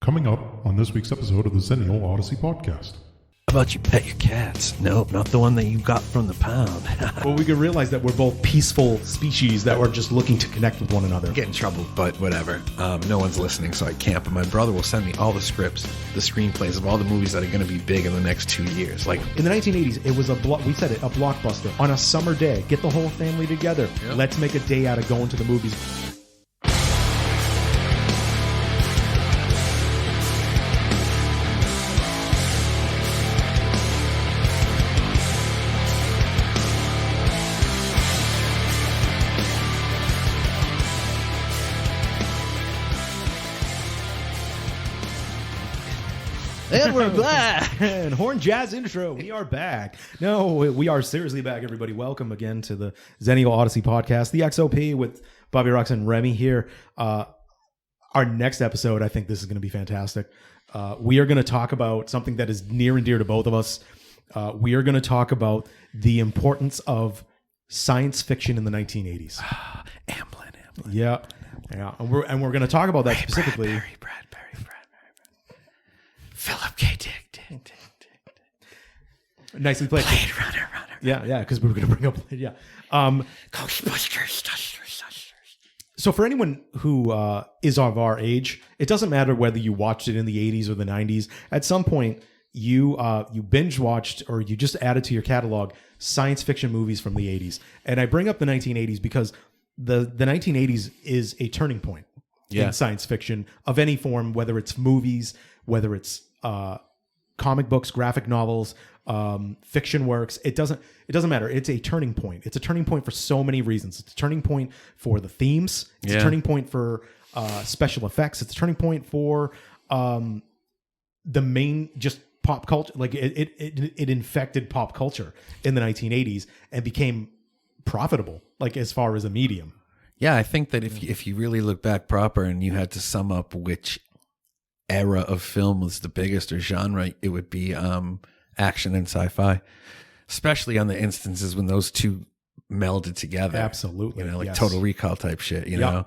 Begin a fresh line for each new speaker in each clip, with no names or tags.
Coming up on this week's episode of the Xennial Odyssey podcast.
How about you pet your cats? Nope, not the one that you got from the pound.
Well, we can realize that we're both peaceful species that are just looking to connect with one another.
Get in trouble, but whatever. No one's listening, so I can't. But my brother will send me all the scripts, the screenplays of all the movies that are going to be big in the next 2 years. Like
in the 1980s, it was a blockbuster. On a summer day, get the whole family together. Yep. Let's make a day out of going to the movies. And we're back. And Horn Jazz intro. We are back. No, we are seriously back, everybody. Welcome again to the Xennial Odyssey podcast, the XOP with Bobby Rocks and Remy here. Our next episode, I think this is going to be fantastic. We are going to talk about something that is near and dear to both of us. We are going to talk about the importance of science fiction in the 1980s.
Amblin.
Yeah. And we're going to talk about that specifically.
Bradbury. Philip K. Dick.
Nicely played.
Blade Runner.
Yeah, because we were going to bring up Blade,
Ghostbusters.
So for anyone who is of our age, it doesn't matter whether you watched it in the 80s or the 90s. At some point, you binge watched or you just added to your catalog science fiction movies from the 80s. And I bring up the 1980s because the 1980s is a turning point in science fiction of any form, whether it's movies, whether it's comic books, graphic novels, fiction works. It doesn't matter. It's a turning point. It's a turning point for so many reasons. It's a turning point for the themes. It's a turning point for special effects. It's a turning point for the main just pop culture. Like it infected pop culture in the 1980s and became profitable, like as far as a medium.
Yeah, I think that if you really look back proper and you had to sum up which era of film was the biggest or genre, it would be action and sci-fi, especially on the instances when those two melded together.
Absolutely.
Like Total Recall type shit, you know?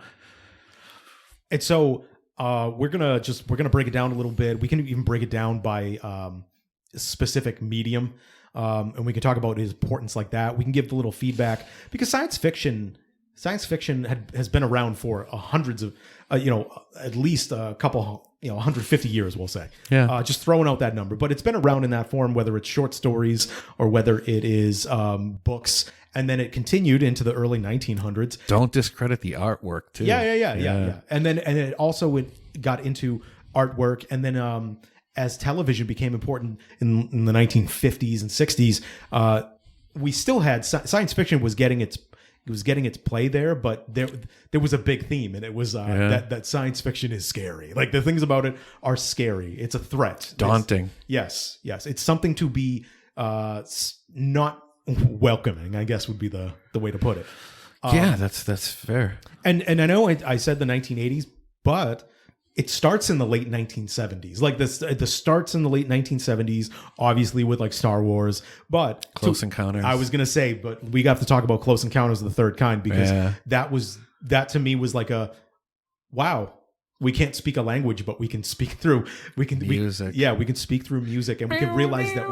And so we're gonna break it down a little bit. We can even break it down by specific medium. And we can talk about its importance like that. We can give the little feedback because science fiction has been around for hundreds of, at least a couple, 150 years, we'll say.
Yeah.
Just throwing out that number. But it's been around in that form, whether it's short stories or whether it is books. And then it continued into the early 1900s.
Don't discredit the artwork, too.
Yeah. And then it also got into artwork. And then as television became important in the 1950s and 60s, we still had science fiction was getting its play there, but there was a big theme, and it was that science fiction is scary. Like the things about it are scary. It's a threat,
daunting.
Yes. It's something to be not welcoming, I guess would be the way to put it.
That's fair.
And I know I said the 1980s, but it starts in the late 1970s. Like the starts in the late 1970s, obviously with like Star Wars, but
Close Encounters.
I was going to say, but we got to talk about Close Encounters of the Third Kind because that to me was like a, wow, we can't speak a language, but we can speak through
music.
We can speak through music, and we can realize that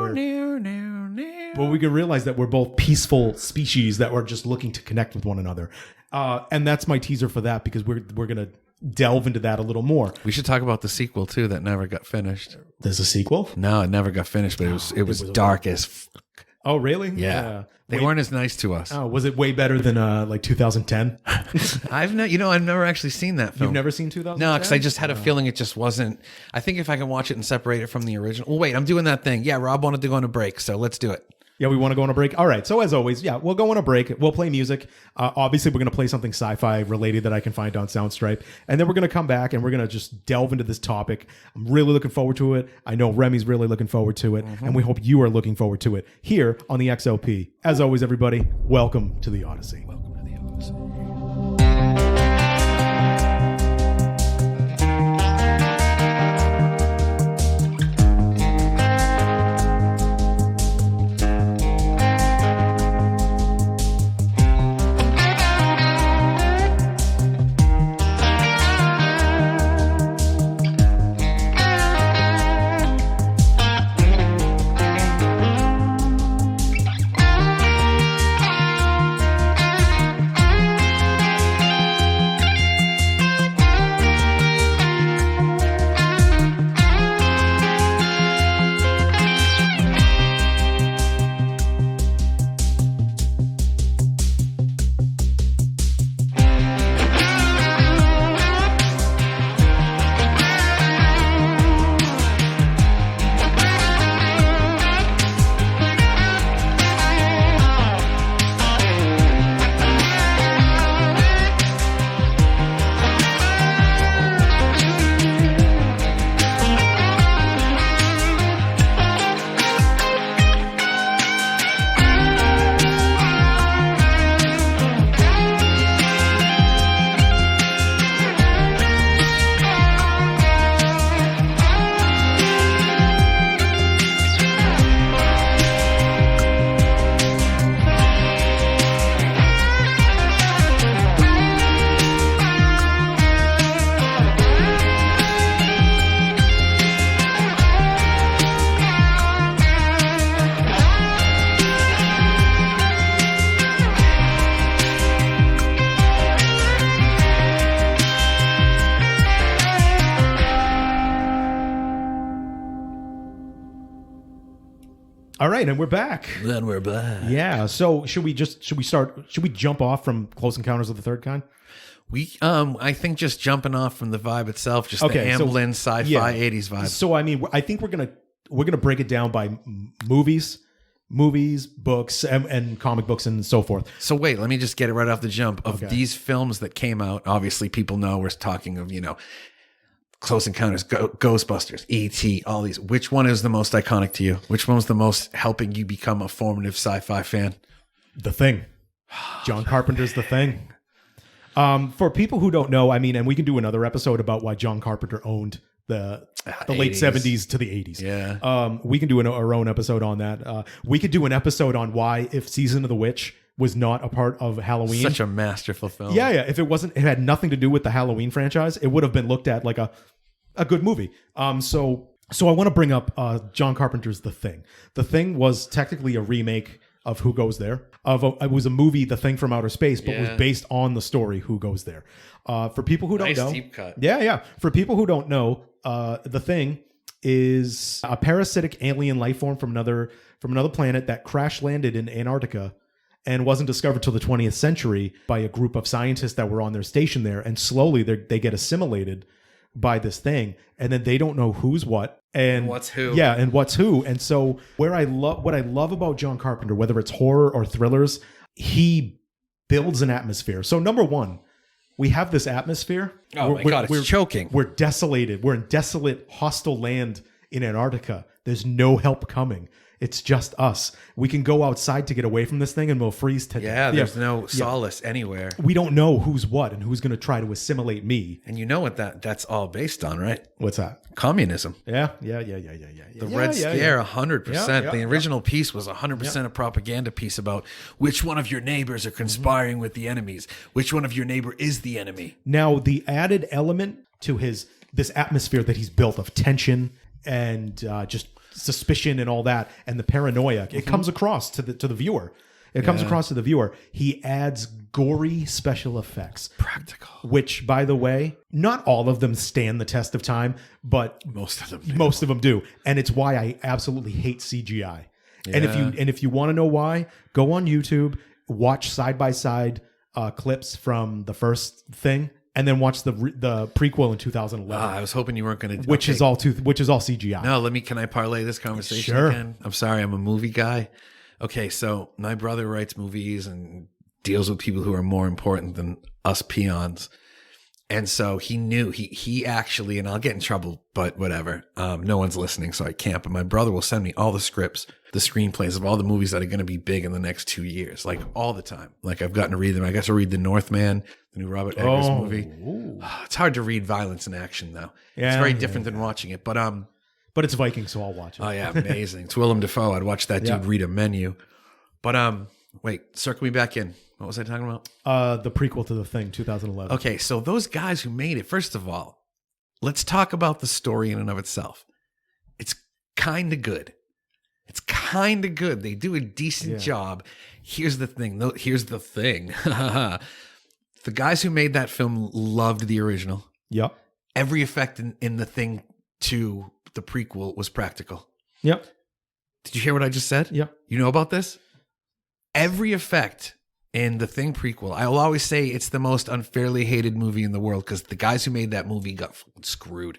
we're both peaceful species that are just looking to connect with one another. And that's my teaser for that because we're going to delve into that a little more.
We should talk about the sequel too that never got finished.
There's a sequel?
No, it never got finished, but it was dark as fuck.
Oh, really?
Yeah. They weren't as nice to us.
Oh, was it way better than like 2010?
I've never actually seen that film.
You've never seen 2010?
No, because I just had a feeling it just wasn't. I think if I can watch it and separate it from the original. Oh, wait, I'm doing that thing. Yeah, Rob wanted to go on a break, so let's do it.
Yeah, we want to go on a break. All right. So as always, we'll go on a break. We'll play music. Obviously, we're going to play something sci-fi related that I can find on Soundstripe. And then we're going to come back and we're going to just delve into this topic. I'm really looking forward to it. I know Remy's really looking forward to it. Mm-hmm. And we hope you are looking forward to it here on the XOP. As always, everybody, welcome to the Odyssey.
Welcome to the Odyssey.
All right, and we're back.
Then we're back.
Yeah. So should we jump off from Close Encounters of the Third Kind?
I think just jumping off from the vibe itself, just the Amblin sci-fi 80s vibe.
So I mean, I think we're gonna break it down by movies, books, and comic books and so forth.
So wait, let me just get it right off the jump. Of these films that came out, obviously people know we're talking of, Close Encounters, Ghostbusters, E.T., all these. Which one is the most iconic to you? Which one was the most helping you become a formative sci-fi fan?
The Thing. John Carpenter's The Thing. For people who don't know, I mean, and we can do another episode about why John Carpenter owned the late 70s to the 80s.
Yeah.
We can do our own episode on that. We could do an episode on why, if Season of the Witch was not a part of Halloween.
Such a masterful film.
Yeah. If it had nothing to do with the Halloween franchise, it would have been looked at like a good movie. So I want to bring up John Carpenter's The Thing. The Thing was technically a remake of Who Goes There. It was a movie, The Thing from Outer Space, but was based on the story Who Goes There. For people who don't know,
deep cut.
Yeah. For people who don't know, The Thing is a parasitic alien life form from another planet that crash landed in Antarctica and wasn't discovered till the 20th century by a group of scientists that were on their station there. And slowly they get assimilated by this thing, and then they don't know who's what and
what's who.
Yeah, and what's who. And so what I love about John Carpenter, whether it's horror or thrillers, he builds an atmosphere. So number one, we have this atmosphere.
Oh my God, it's choking.
We're desolated. We're in desolate, hostile land in Antarctica. There's no help coming. It's just us. We can go outside to get away from this thing and we'll freeze to death.
Yeah, there's no solace anywhere.
We don't know who's what and who's going to try to assimilate me.
And you know what that's all based on, right?
What's that?
Communism.
Yeah.
The Red Scare, 100%. The original piece was 100% a propaganda piece about which one of your neighbors are conspiring with the enemies. Which one of your neighbor is the enemy?
Now, the added element to this atmosphere that he's built of tension and just suspicion and all that, and the paranoia, it comes across to the viewer. It comes across to the viewer. He adds gory special effects.
Practical.
Which, by the way, not all of them stand the test of time, but
most of them
do. And it's why I absolutely hate CGI. Yeah. And if you want to know why, go on YouTube, watch side-by-side clips from the first thing, and then watch the prequel in 2011.
I was hoping you weren't going to.
Which is all CGI.
No, can I parlay this conversation
Sure.
again? I'm sorry, I'm a movie guy. Okay, so my brother writes movies and deals with people who are more important than us peons. And so he knew, he actually, and I'll get in trouble, but whatever. No one's listening, so I can't. But my brother will send me all the scripts, the screenplays of all the movies that are going to be big in the next 2 years, like all the time. Like I've gotten to read them. I got to read The Northman, the new Robert Eggers movie.
Ooh.
It's hard to read violence in action, though.
Yeah,
it's very different than watching it. But
it's Viking, so I'll watch it.
Oh yeah, amazing. It's Willem Dafoe. I'd watch that dude read a menu. But wait, circle me back in. What was I talking about?
The prequel to The Thing, 2011.
Okay, so those guys who made it, first of all, let's talk about the story in and of itself. It's kind of good. They do a decent job. Here's the thing. The guys who made that film loved the original.
Yep.
Every effect in The Thing to the prequel was practical.
Yep.
Did you hear what I just said?
Yep.
You know about this? Every effect in The Thing prequel, I will always say it's the most unfairly hated movie in the world because the guys who made that movie got screwed.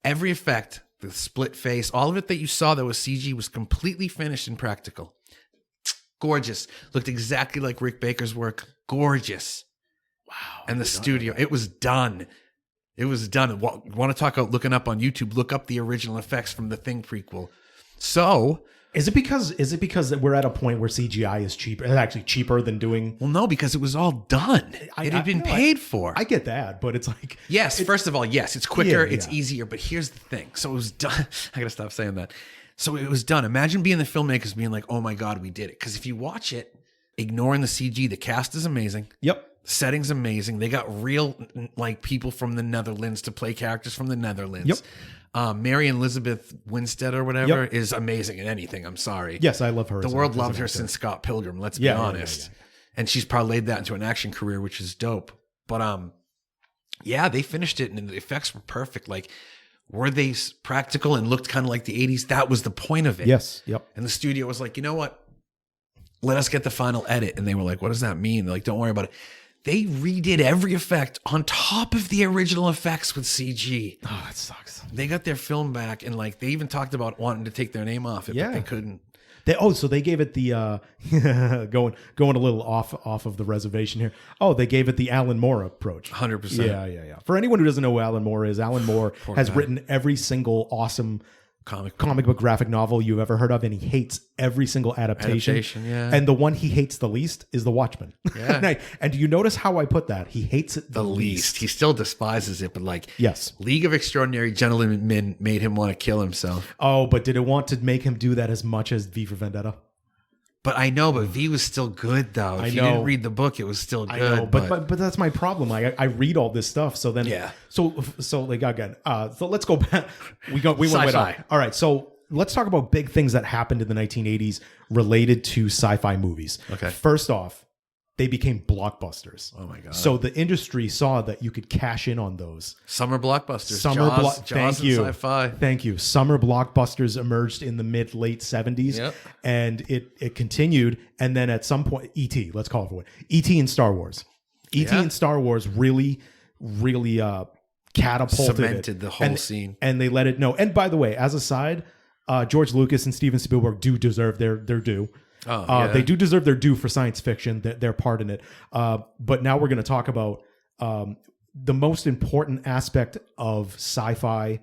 Every effect, the split face, all of it that you saw that was CG was completely finished and practical. Gorgeous. Looked exactly like Rick Baker's work. Gorgeous. Wow. And the studio, it was done. Want to talk about looking up on YouTube? Look up the original effects from The Thing prequel. So...
Is it because we're at a point where CGI is cheaper? It's actually cheaper than doing.
Well, no, because it was all done. It had been paid for.
I get that, but it's like
first of all, it's quicker, it's easier. But here's the thing: so it was done. I gotta stop saying that. So it was done. Imagine being the filmmakers being like, "Oh my God, we did it!" Because if you watch it, ignoring the CG, the cast is amazing.
Yep.
The setting's amazing. They got real people from the Netherlands to play characters from the Netherlands.
Yep.
Mary Elizabeth Winstead or whatever is amazing in anything. I'm sorry.
Yes, I love her.
The world loved her since Scott Pilgrim. Let's be honest. Yeah. And she's parlayed that into an action career, which is dope. But they finished it and the effects were perfect. Like were they practical and looked kind of like the 80s? That was the point of it.
Yes. Yep.
And the studio was like, you know what? Let us get the final edit. And they were like, what does that mean? They're like, don't worry about it. They redid every effect on top of the original effects with CG.
Oh, that sucks.
They got their film back, and like they even talked about wanting to take their name off it, but they couldn't.
So they gave it the going a little off of the reservation here. Oh, they gave it the Alan Moore approach.
100%.
Yeah. For anyone who doesn't know who Alan Moore is, Alan Moore has written every single awesome comic book graphic novel you've ever heard of, and he hates every single adaptation. And the one he hates the least is The Watchmen.
Yeah.
and do you notice how I put that? He hates it the least.
He still despises it, but like,
yes,
League of Extraordinary Gentlemen made him want to kill himself.
Oh, but did it want to make him do that as much as V for Vendetta?
But I know, but V was still good though. If you didn't read the book, it was still good.
I know, but that's my problem. I read all this stuff, so then So like again, so let's go back. We went way off. All right, so let's talk about big things that happened in the 1980s related to sci-fi movies.
Okay.
First off, they became blockbusters.
Oh my god!
So the industry saw that you could cash in on those
summer blockbusters.
Thank you.
Sci-fi.
Thank you. Summer blockbusters emerged in the mid-late 70s, and it continued. And then at some point, E.T. Let's call it for what E.T. and Star Wars. E.T. and Star Wars really catapulted
cemented the whole scene,
and they let it know. And by the way, as a side, George Lucas and Steven Spielberg do deserve their due. They do deserve their due for science fiction, their part in it. But now we're going to talk about the most important aspect of sci-fi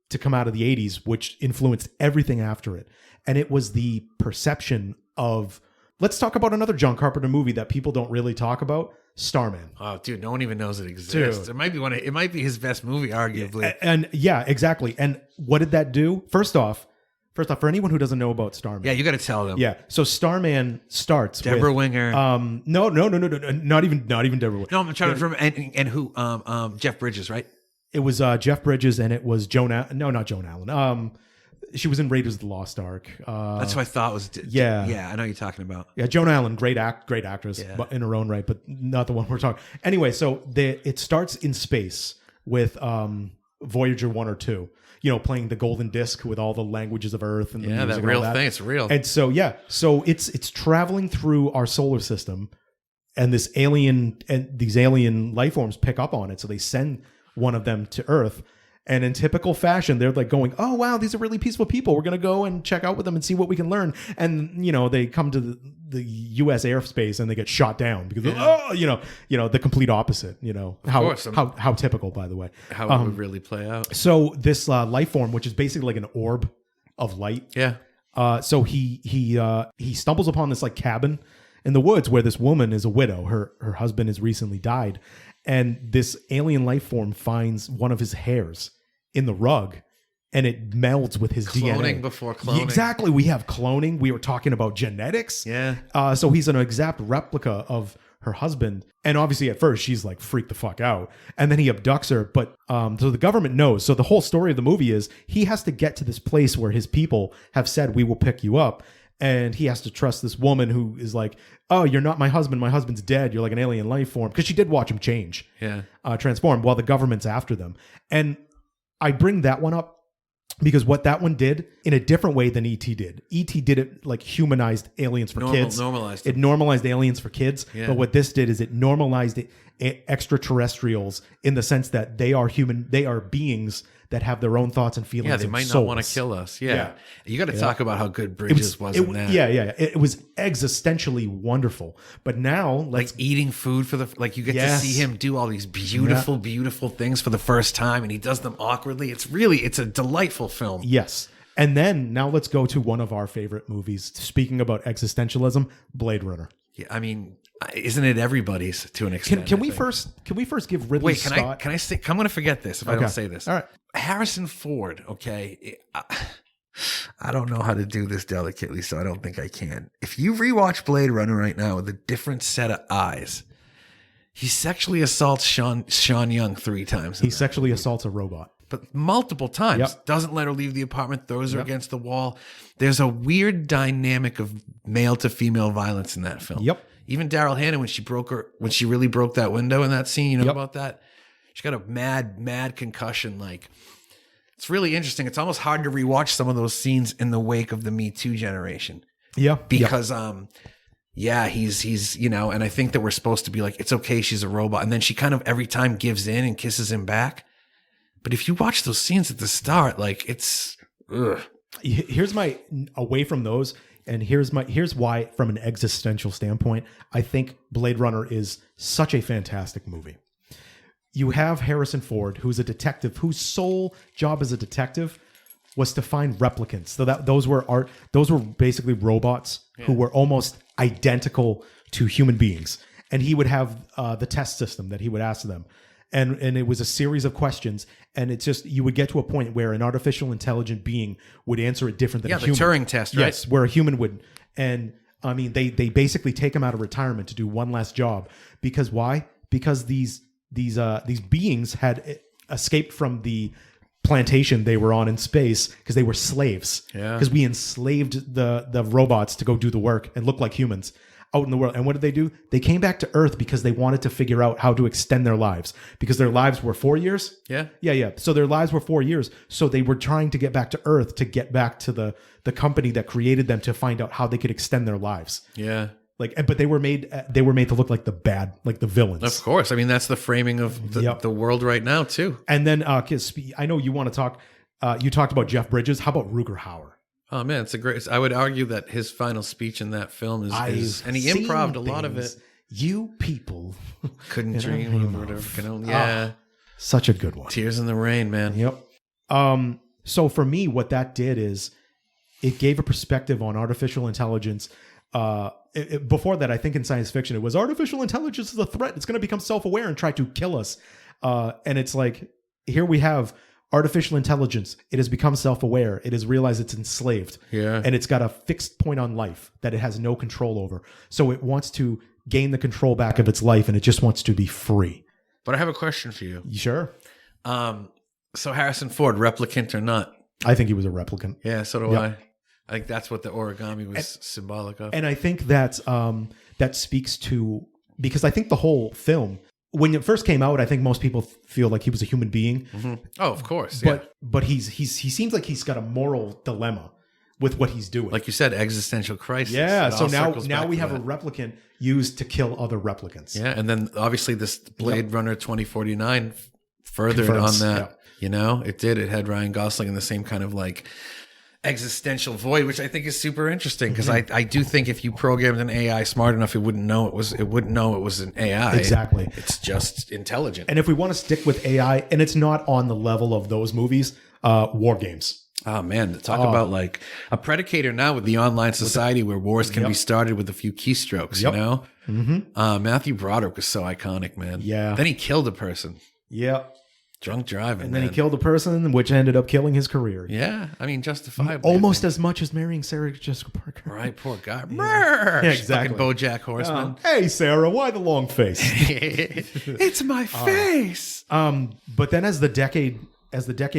to come out of the 80s, which influenced everything after it. And it was the perception of, let's talk about another John Carpenter movie that people don't really talk about, Starman.
Oh, dude, no one even knows it exists. It might be it might be his best movie, arguably.
And yeah, exactly. And what did that do? First off, for anyone who doesn't know about Starman.
Yeah, you got to tell them.
Yeah. So Starman starts
Deborah
with
Winger.
No. Not even Deborah Winger.
No, I'm trying to remember. And who? Jeff Bridges, right?
It was Jeff Bridges, and it was Joan. No, not Joan Allen. She was in Raiders of the Lost Ark.
That's what I thought was.
Yeah,
I know what you're talking about.
Yeah, Joan Allen, great actress but in her own right, but not the one we're talking. Anyway, so it starts in space with Voyager 1 or 2. Playing the golden disc with all the languages of Earth and the music
that real
and all that.
thing. It's real.
And so it's traveling through our solar system, and these alien life forms pick up on it. So they send one of them to Earth, and in typical fashion, they're like going, "Oh wow, these are really peaceful people. We're gonna go and check out with them and see what we can learn." And they come to the U.S. airspace and they get shot down because the complete opposite. How typical, by the way.
How it would really play out.
So this life form, which is basically like an orb of light.
Yeah.
So he stumbles upon this like cabin in the woods where this woman is a widow. Her husband has recently died, and this alien life form finds one of his hairs in the rug, and it melds with his DNA.
Cloning before cloning.
Exactly. We have cloning. We were talking about genetics.
Yeah.
So he's an exact replica of her husband. And obviously at first she's like freaked the fuck out. And then he abducts her. But so the government knows. So the whole story of the movie is he has to get to this place where his people have said, we will pick you up. And he has to trust this woman who is like, oh, you're not my husband. My husband's dead. You're like an alien life form. Because she did watch him change.
Yeah.
Transform while the government's after them. And I bring that one up because what that one did in a different way than E.T. did. E.T. did it like humanized aliens for kids.
Normalized
it normalized aliens for kids. Yeah. But what this did is it normalized extraterrestrials in the sense that they are human. They are beings that have their own thoughts and feelings.
Yeah, they might
souls.
not want to kill us. Yeah. You got to talk about how good Bridges was in that.
Yeah. It was existentially wonderful. But now,
like eating food you get to see him do all these beautiful, beautiful things for the first time, and he does them awkwardly. It's a delightful film.
Yes. And then now let's go to one of our favorite movies. Speaking about existentialism, Blade Runner.
Yeah, I mean, isn't it everybody's to an extent?
Can we first give Ridley Scott?
Can I say? I'm going to forget this if I don't say this.
All right.
Harrison Ford. Okay. I don't know how to do this delicately, so I don't think I can. If you rewatch Blade Runner right now with a different set of eyes, he sexually assaults Sean Young 3 times.
He sexually assaults a robot.
But multiple times.
Yep.
Doesn't let her leave the apartment, throws her against the wall. There's a weird dynamic of male to female violence in that film.
Yep.
Even Daryl Hannah, when she really broke that window in that scene, you know about that? She got a mad concussion, like it's really interesting. It's almost hard to rewatch some of those scenes in the wake of the Me Too generation.
Yeah.
Because he's and I think that we're supposed to be like, it's okay, she's a robot. And then she kind of every time gives in and kisses him back. But if you watch those scenes at the start, like it's
Here's my away from those, and here's why, from an existential standpoint, I think Blade Runner is such a fantastic movie. You have Harrison Ford, who's a detective, whose sole job as a detective was to find replicants. So those were basically robots who were almost identical to human beings. And he would have the test system that he would ask them. And it was a series of questions. And it's just, you would get to a point where an artificial intelligent being would answer it different than a human.
Yeah, the Turing test, right?
Yes, where a human would. And I mean, they basically take him out of retirement to do one last job. Because why? Because these beings had escaped from the plantation they were on in space because they were slaves.
Yeah.
Because we enslaved the robots to go do the work and look like humans out in the world. And what did they do? They came back to Earth because they wanted to figure out how to extend their lives, because their lives were 4 years.
Yeah.
Yeah. So their lives were 4 years. So they were trying to get back to Earth, to get back to the company that created them, to find out how they could extend their lives.
Yeah.
But they were made to look like the villains.
Of course. I mean, that's the framing of the world right now too.
And then I know you want to talk. You talked about Jeff Bridges. How about Rutger Hauer?
Oh man, it's a great. I would argue that his final speech in that film is and he improv'd a lot of it.
You people
couldn't dream or whatever.
Such a good one.
Tears in the Rain, man.
Yep. So for me, what that did is it gave a perspective on artificial intelligence. Before that, I think in science fiction, it was artificial intelligence is a threat. It's going to become self-aware and try to kill us. And it's like, here we have artificial intelligence. It has become self-aware. It has realized it's enslaved.
Yeah.
And it's got a fixed point on life that it has no control over. So it wants to gain the control back of its life, and it just wants to be free.
But I have a question for you.
Sure.
So Harrison Ford, replicant or not?
I think he was a replicant.
Yeah, so do I. I think that's what the origami was symbolic of.
And I think that speaks to, because I think the whole film, when it first came out, I think most people feel like he was a human being.
Mm-hmm. Oh, of course.
But he seems like he's got a moral dilemma with what he's doing.
Like you said, existential crisis.
Yeah. So now we have a replicant used to kill other replicants.
Yeah. And then obviously this Blade Runner 2049 furthered on that. Yeah. You know, it did. It had Ryan Gosling in the same kind of like existential void, which I think is super interesting, because I do think if you programmed an AI smart enough, it wouldn't know it was an AI.
Exactly.
It's just intelligent.
And if we want to stick with AI, and it's not on the level of those movies, war games.
Oh man, talk about like a predicator now with the online society where wars can be started with a few keystrokes, you know? Mm-hmm. Matthew Broderick was so iconic, man.
Yeah.
Then he killed a person.
Yeah.
Drunk driving,
and then he killed a person, which ended up killing his career.
Yeah, I mean, justifiably.
Almost as much as marrying Sarah Jessica Parker.
Right, poor guy.
Yeah, exactly.
Fucking BoJack Horseman.
Hey, Sarah, why the long face?
It's my face.
But then as the decade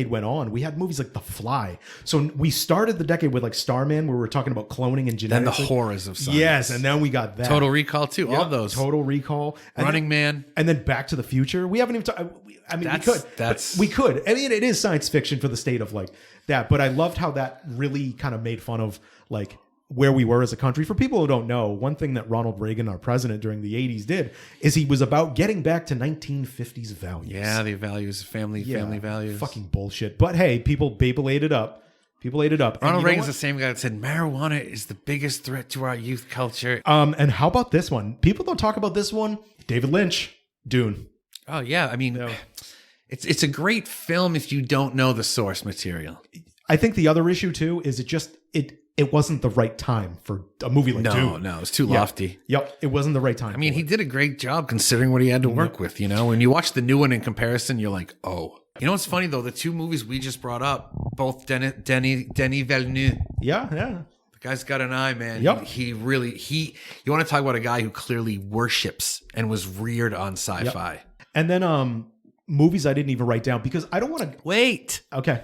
went on, we had movies like The Fly. So we started the decade with like Starman, where we were talking about cloning and genetics.
Then the horrors of science.
Yes, and then we got that.
Total Recall too. All those.
Total Recall.
Running Man.
And then Back to the Future. We haven't even we could. I mean, it is science fiction for the state of like that. But I loved how that really kind of made fun of like where we were as a country. For people who don't know, one thing that Ronald Reagan, our president during the 80s, did is he was about getting back to 1950s values.
Yeah, the values, family values.
Fucking bullshit. But hey, people ate it up.
Ronald Reagan's the same guy that said marijuana is the biggest threat to our youth culture.
And how about this one? People don't talk about this one. David Lynch, Dune.
Oh yeah, I mean, it's a great film if you don't know the source material.
I think the other issue too is it wasn't the right time for a movie like Dune.
No, it's too lofty.
Yep, it wasn't the right time.
I mean, he did a great job considering what he had to work with. You know, when you watch the new one in comparison, you're like, oh. You know what's funny though? The two movies we just brought up, both Denis Villeneuve.
Yeah.
The guy's got an eye, man.
Yep.
He really. You want to talk about a guy who clearly worships and was reared on sci-fi.
Yep. And then movies I didn't even write down because I don't want to
wait.
Okay.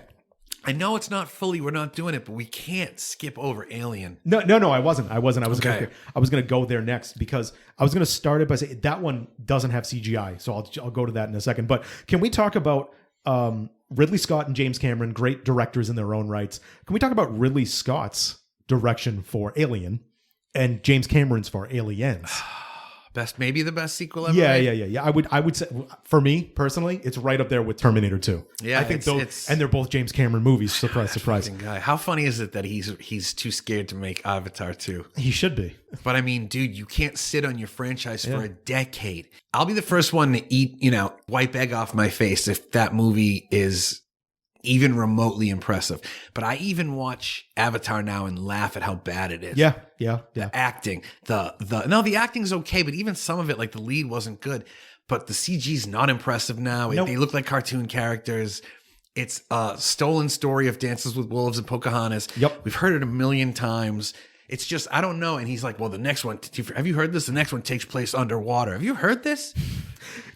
I know it's not fully. We're not doing it, but we can't skip over Alien.
No. I wasn't. I was going to go there next because I was going to start it by saying that one doesn't have CGI. So I'll go to that in a second. But can we talk about Ridley Scott and James Cameron, great directors in their own rights. Can we talk about Ridley Scott's direction for Alien and James Cameron's for Aliens?
Maybe the best sequel ever.
Yeah. I would say, for me personally, it's right up there with Terminator 2.
Yeah,
I think those, and they're both James Cameron movies. Surprise, surprise.
Guy. How funny is it that he's too scared to make Avatar 2?
He should be.
But I mean, dude, you can't sit on your franchise for a decade. I'll be the first one to eat, white egg off my face if that movie is even remotely impressive. But I even watch Avatar now and laugh at how bad it is.
Yeah.
The acting, the acting's okay, but even some of it, like the lead wasn't good. But the CG's not impressive now.
Nope.
They look like cartoon characters. It's a stolen story of Dances with Wolves and Pocahontas.
Yep.
We've heard it a million times. It's just, I don't know. And he's like, well, the next one, have you heard this? The next one takes place underwater. Have you heard this?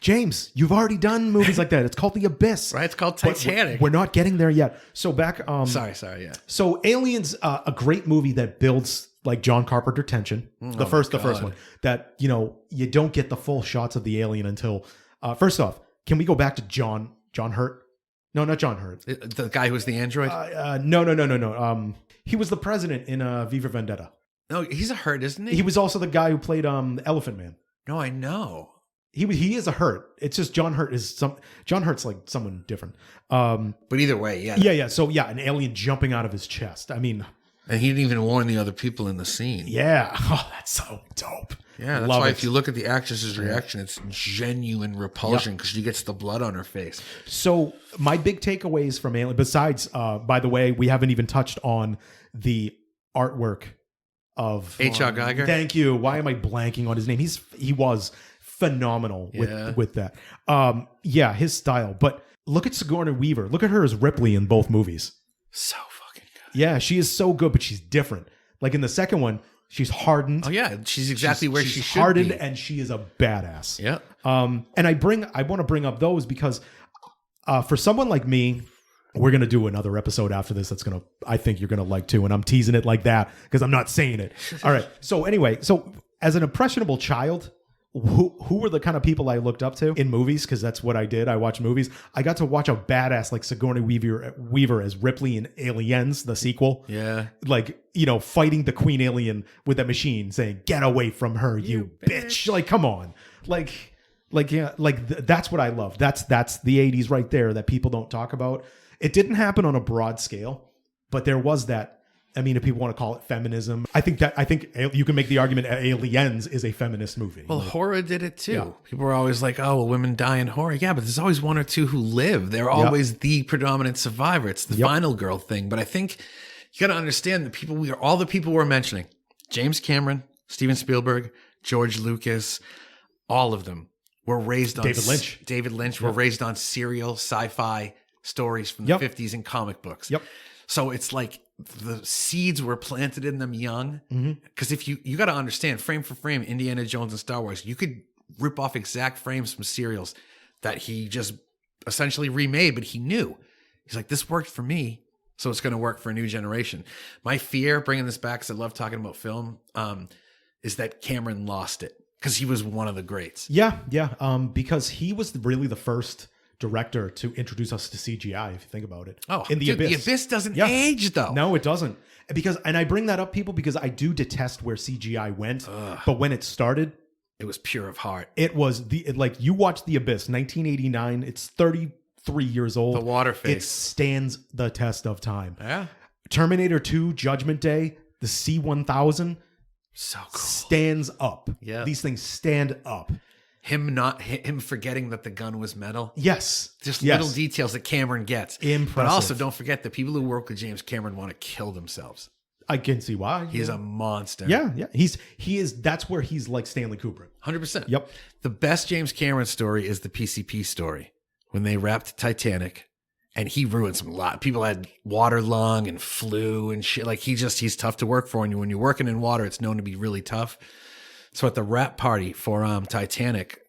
James, you've already done movies like that. It's called The Abyss.
Right? It's called Titanic.
We're not getting there yet. So back...
Sorry, yeah.
So Aliens, a great movie that builds like John Carpenter tension. The first one. That, you don't get the full shots of the alien until... first off, can we go back to John Hurt? No, not John Hurt.
The guy who was the android?
No. He was the president in V for Vendetta.
No, he's a Hurt, isn't he?
He was also the guy who played Elephant Man.
No, I know.
He is a Hurt. It's just John Hurt's like someone different.
But either way, yeah.
Yeah. So an alien jumping out of his chest. I mean,
and he didn't even warn the other people in the scene.
Yeah. Oh, that's so dope.
Yeah, that's why if you look at the actress's reaction, it's genuine repulsion because she gets the blood on her face.
So my big takeaways from Alien, besides, by the way, we haven't even touched on the artwork of
H.R. Geiger.
Thank you. Why am I blanking on his name? He was phenomenal with that. His style. But look at Sigourney Weaver. Look at her as Ripley in both movies.
So fucking good.
Yeah, she is so good, but she's different. Like in the second one, she's hardened.
Oh yeah, she's exactly where she should
hardened,
be.
and she is a badass.
Yeah.
And I want to bring up those because for someone like me, we're gonna do another episode after this. I think you're gonna like too, and I'm teasing it like that because I'm not saying it. All right. So anyway, as an impressionable child, who were the kind of people I looked up to in movies? Because that's what I did. I watched movies. I got to watch a badass like Sigourney Weaver as Ripley in Aliens, the sequel.
Yeah.
Like, fighting the queen alien with that machine saying, "Get away from her, you bitch." Like, come on. That's what I love. That's the 80s right there that people don't talk about. It didn't happen on a broad scale, but there was that. I mean, if people want to call it feminism, I think you can make the argument Aliens is a feminist movie.
Well, horror did it too.
Yeah.
People were always like, "Oh, well, women die in horror." Yeah, but there's always one or two who live. They're always the predominant survivor. It's the final girl thing. But I think you got to understand all the people we're mentioning: James Cameron, Steven Spielberg, George Lucas, all of them were raised on David Lynch were raised on serial sci-fi stories from the 50s and comic books.
Yep.
So it's like the seeds were planted in them young. Because if you got to understand, frame for frame, Indiana Jones and Star Wars, you could rip off exact frames from serials that he just essentially remade, but he knew. He's like, this worked for me, so it's going to work for a new generation. My fear, bringing this back, because I love talking about film, is that Cameron lost it because he was one of the greats.
Yeah. Because he was really the first director to introduce us to CGI, if you think about it.
Oh,
in The Abyss.
The Abyss doesn't age, though.
No, it doesn't. And I bring that up, people, because I do detest where CGI went. But when it started,
it was pure of heart.
It was you watch The Abyss, 1989. It's 33 years old.
The water face.
It stands the test of time.
Yeah.
Terminator 2, Judgment Day, the C-1000.
So cool.
Stands up.
Yeah.
These things stand up.
Him forgetting that the gun was metal.
Yes.
Just little details that Cameron gets.
Impressive.
But also don't forget the people who work with James Cameron want to kill themselves.
I can see why.
He's a monster.
Yeah. He is that's where he's like Stanley Kubrick.
100%.
Yep.
The best James Cameron story is the PCP story. When they wrapped Titanic and he ruined some lot. People had water lung and flu and shit. Like he's tough to work for. And when you're working in water, it's known to be really tough. So at the wrap party for Titanic,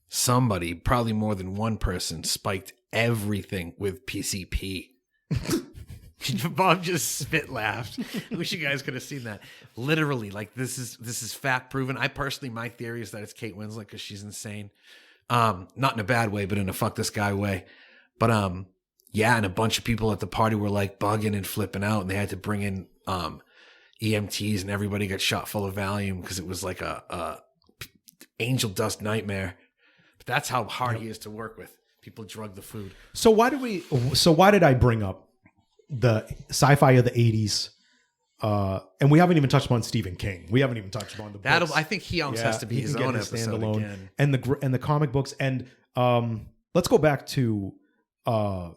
somebody, probably more than one person, spiked everything with PCP. Bob just spit laughed. I wish you guys could have seen that. Literally, like this is fact proven. My theory is that it's Kate Winslet because she's insane. Not in a bad way, but in a fuck this guy way. But Yeah, and a bunch of people at the party were like bugging and flipping out, and they had to bring in EMTs, and everybody got shot full of Valium because it was like a angel dust nightmare. But that's how hard he is to work with. People drug the food.
So why did I bring up the sci-fi of the 80s? And we haven't even touched on Stephen King. We haven't even touched upon the books.
I think he almost has to be his own episode again.
And the comic books. And let's go back to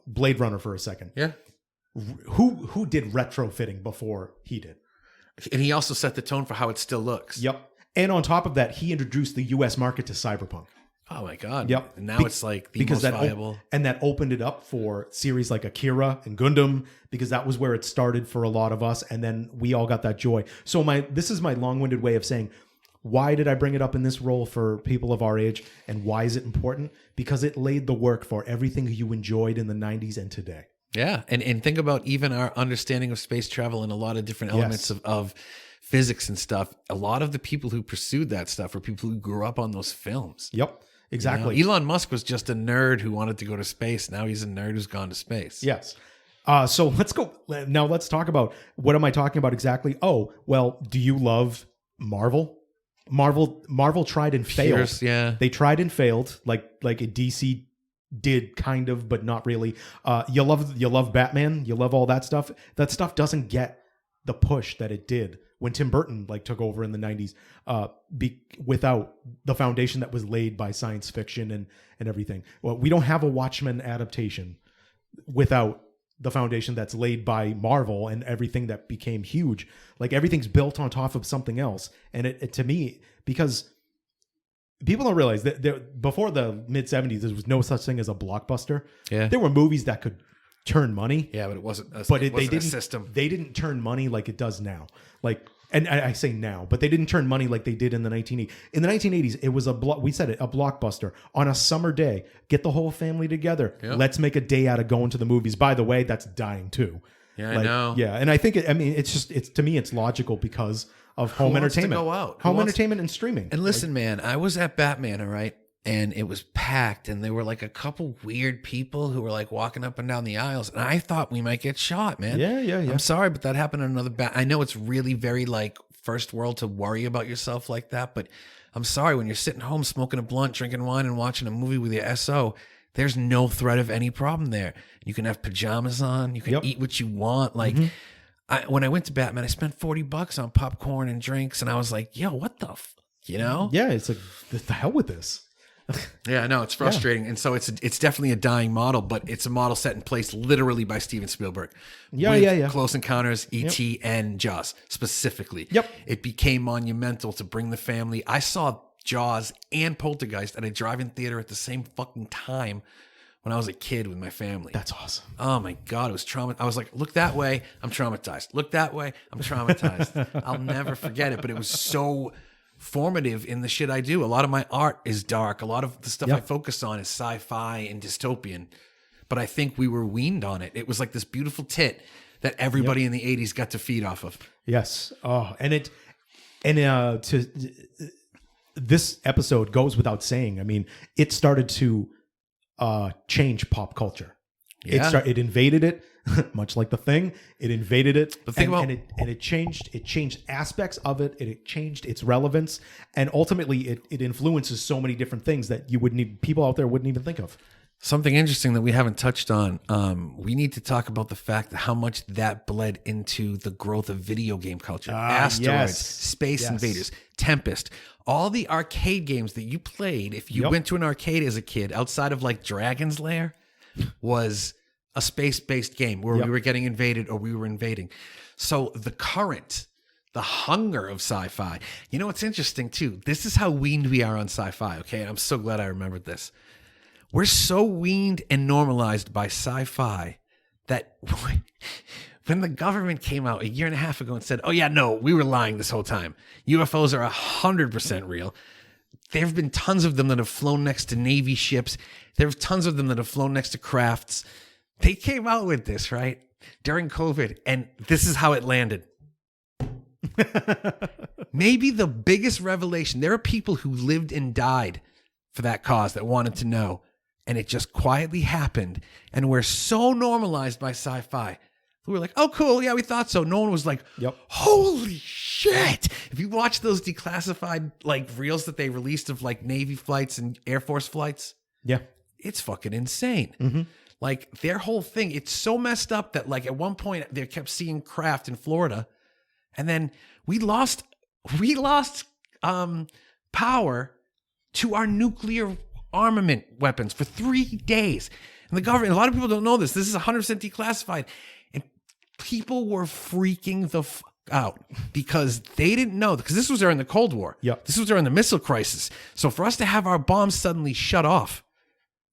Blade Runner for a second.
Yeah.
Who did retrofitting before he did?
And he also set the tone for how it still looks.
Yep. And on top of that, he introduced the U.S. market to cyberpunk.
Oh my God.
Yep.
And now it's like the most viable.
And that opened it up for series like Akira and Gundam, because that was where it started for a lot of us. And then we all got that joy. So this is my long-winded way of saying, why did I bring it up in this role for people of our age? And why is it important? Because it laid the work for everything you enjoyed in the 90s and today.
Yeah. And think about even our understanding of space travel and a lot of different elements of physics and stuff. A lot of the people who pursued that stuff are people who grew up on those films.
Yep. Exactly.
You know, Elon Musk was just a nerd who wanted to go to space. Now he's a nerd who's gone to space.
Yes. So let's go. Now let's talk about, what am I talking about exactly? Oh, well, do you love Marvel? Marvel tried and failed.
Yeah.
They tried and failed, like a DC did kind of, but not really. You love Batman. You love all that stuff. That stuff doesn't get the push that it did when Tim Burton took over in the 90s, without the foundation that was laid by science fiction and everything. Well, we don't have a Watchmen adaptation without the foundation that's laid by Marvel and everything that became huge. Like, everything's built on top of something else. And it to me, because people don't realize that before the mid 70s, there was no such thing as a blockbuster.
Yeah.
There were movies that could turn money.
Yeah, but it wasn't a system.
They didn't turn money like it does now. And I say now, but they didn't turn money like they did in the 1980s. In the 1980s, it was a blockbuster on a summer day. Get the whole family together. Yep. Let's make a day out of going to the movies. By the way, that's dying too.
Yeah, I know.
Yeah, and I think to me it's logical because of home entertainment.
To go out?
Home entertainment and streaming.
And listen, man, I was at Batman, all right? And it was packed, and there were like a couple weird people who were like walking up and down the aisles, and I thought we might get shot, man.
Yeah.
I'm sorry, but that happened in another I know it's really very like first world to worry about yourself like that, but I'm sorry, when you're sitting home smoking a blunt, drinking wine, and watching a movie with your SO, there's no threat of any problem there. You can have pajamas on, you can eat what you want. Like, when I went to Batman, I spent $40 on popcorn and drinks, and I was like, yo, what the you know?
Yeah, it's like, the hell with this.
Yeah, I know, it's frustrating. And so it's definitely a dying model, but it's a model set in place literally by Steven Spielberg.
Yeah.
Close Encounters, E.T., and Jaws specifically.
Yep.
It became monumental to bring the family. I saw Jaws and Poltergeist at a drive-in theater at the same fucking time when I was a kid with my family.
That's awesome.
Oh my God, it was trauma. I was like, look that way, I'm traumatized. Look that way, I'm traumatized. I'll never forget it, but it was so formative in the shit I do. A lot of my art is dark. A lot of the stuff I focus on is sci-fi and dystopian. But I think we were weaned on it. It was like this beautiful tit that everybody in the 80s got to feed off of.
Yes. Oh, this episode goes without saying. I mean, it started to change pop culture.
Yeah.
It invaded it, much like The Thing. It invaded it, it changed aspects of it. It changed its relevance, and ultimately, it influences so many different things that people out there wouldn't even think of.
Something interesting that we haven't touched on. We need to talk about the fact that how much that bled into the growth of video game culture. Asteroids, Space Invaders, Tempest, all the arcade games that you played. If you went to an arcade as a kid, outside of like Dragon's Lair, was a space-based game where we were getting invaded or we were invading. So the hunger of sci-fi. You know what's interesting too? This is how weaned we are on sci-fi, okay? I'm so glad I remembered this. We're so weaned and normalized by sci-fi that when the government came out a year and a half ago and said, oh yeah, no, we were lying this whole time. UFOs are 100% real. There have been tons of them that have flown next to Navy ships. There have tons of them that have flown next to crafts. They came out with this, right, during COVID, and this is how it landed. Maybe the biggest revelation. There are people who lived and died for that cause that wanted to know. and it just quietly happened. And we're so normalized by sci-fi. We were like, oh, cool. Yeah, we thought so. No one was like,
Yep.
holy shit. If you watch those declassified like reels that they released of like Navy flights and Air Force flights,
Yeah.
it's fucking insane.
Mm-hmm.
Like their whole thing, it's so messed up that like at one point they kept seeing craft in Florida, and then we lost power to our nuclear armament weapons for 3 days. And the government, a lot of people don't know this. This is 100% declassified. And people were freaking the fuck out because they didn't know, because this was during the Cold War.
Yep.
This was during the missile crisis. So for us to have our bombs suddenly shut off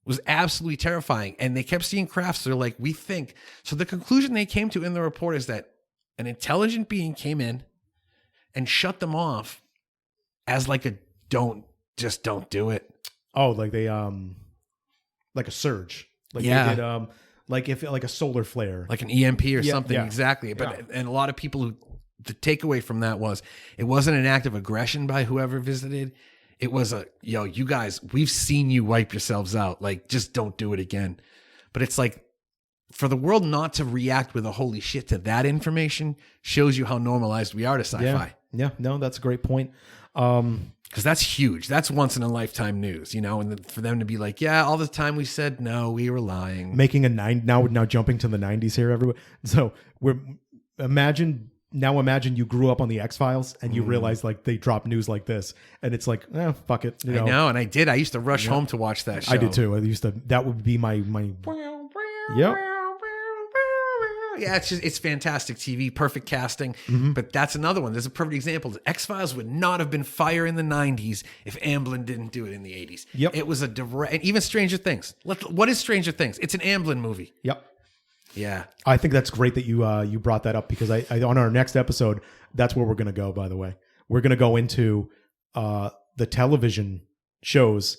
was absolutely terrifying. And they kept seeing crafts. They're like, we think. So the conclusion they came to in the report is that an intelligent being came in and shut them off as like a don't do it.
Oh, like they like a surge. Like
Yeah.
they did like a solar flare.
Like an EMP or
Yeah,
something.
yeah.
Exactly. But
Yeah.
and a lot of people who, the takeaway from that was it wasn't an act of aggression by whoever visited. It was a, yo, you guys, we've seen you wipe yourselves out. Like, just don't do it again. But it's like, for the world not to react with a holy shit to that information shows you how normalized we are to sci-fi.
Yeah. No, that's a great point.
Because that's huge. That's once in a lifetime news, you know, and then for them to be like, yeah, all the time we said, no, we were lying.
Making a now jumping to the 90s here, everyone. So imagine you grew up on the X-Files and you realize like they drop news like this, and it's like, fuck it. You know?
I know, and I did. I used to rush home to watch that show.
I did too. That would be my Yep.
Yeah, it's fantastic TV, perfect casting.
Mm-hmm.
But that's another one. There's a perfect example. X-Files would not have been fire in the 90s if Amblin didn't do it in the 80s.
Yep.
It was a direct, and even Stranger Things. What is Stranger Things? It's an Amblin movie.
Yep.
Yeah.
I think that's great that you brought that up, because I on our next episode, that's where we're going to go, by the way. We're going to go into the television shows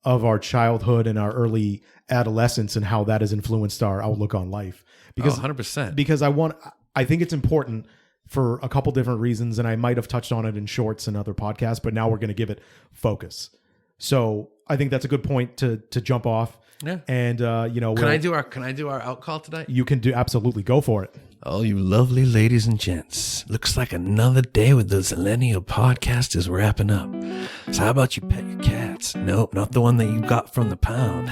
of our childhood and our early adolescence and how that has influenced our outlook on life. Because
100%.
Because I think it's important for a couple different reasons, and I might have touched on it in shorts and other podcasts, but now we're going to give it focus. So I think that's a good point to jump off.
Yeah.
And
Can I do our out call tonight?
You can absolutely go for it.
Oh, you lovely ladies and gents. Looks like another day with the Xennial podcast is wrapping up. So how about you pet your cats? Nope, not the one that you got from the pound.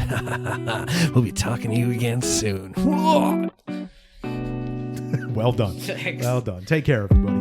We'll be talking to you again soon.
Well done.
Thanks.
Well done. Take care, everybody.